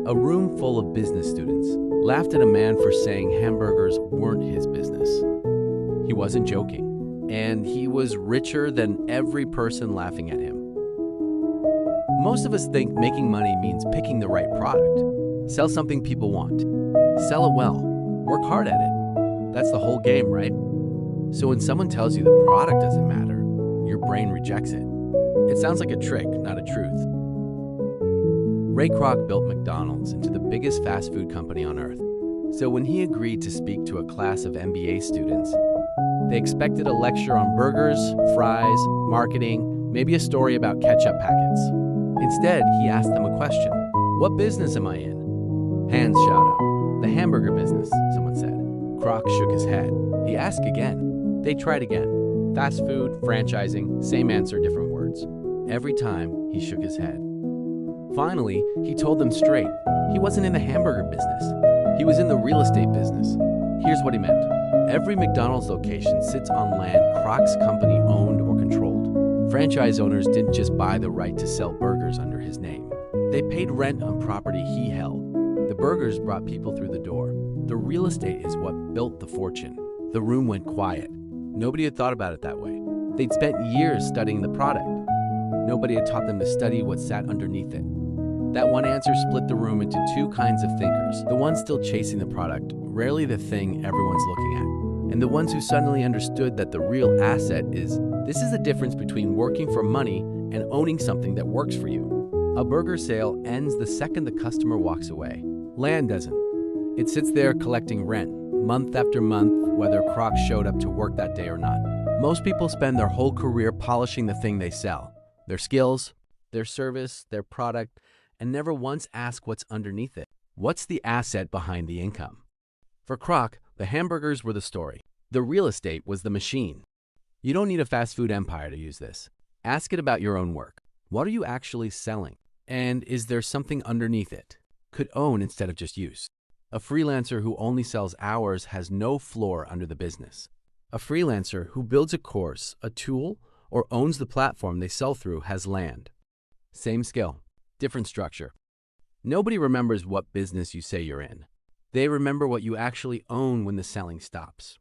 A room full of business students laughed at a man for saying hamburgers weren't his business. He wasn't joking, and he was richer than every person laughing at him. Most of us think making money means picking the right product. Sell something people want. Sell it well. Work hard at it. That's the whole game, right? So when someone tells you the product doesn't matter, your brain rejects it. It sounds like a trick, not a truth. Ray Kroc built McDonald's into the biggest fast food company on earth. So when he agreed to speak to a class of MBA students, they expected a lecture on burgers, fries, marketing, maybe a story about ketchup packets. Instead, he asked them a question. What business am I in? Hands shot up. The hamburger business, someone said. Kroc shook his head. He asked again. They tried again. Fast food, franchising, same answer, different words. Every time, he shook his head. Finally, he told them straight. He wasn't in the hamburger business. He was in the real estate business. Here's what he meant. Every McDonald's location sits on land Kroc's company owned or controlled. Franchise owners didn't just buy the right to sell burgers under his name. They paid rent on property he held. The burgers brought people through the door. The real estate is what built the fortune. The room went quiet. Nobody had thought about it that way. They'd spent years studying the product. Nobody had taught them to study what sat underneath it. That one answer split the room into two kinds of thinkers. The ones still chasing the product, rarely the thing everyone's looking at. And the ones who suddenly understood that the real asset is, this is the difference between working for money and owning something that works for you. A burger sale ends the second the customer walks away. Land doesn't. It sits there collecting rent, month after month, whether Kroc showed up to work that day or not. Most people spend their whole career polishing the thing they sell. Their skills, their service, their product, and never once ask what's underneath it. What's the asset behind the income? For Kroc, the hamburgers were the story. The real estate was the machine. You don't need a fast food empire to use this. Ask it about your own work. What are you actually selling? And is there something underneath it? Could own instead of just use. A freelancer who only sells hours has no floor under the business. A freelancer who builds a course, a tool, or owns the platform they sell through has land. Same skill. Different structure. Nobody remembers what business you say you're in. They remember what you actually own when the selling stops.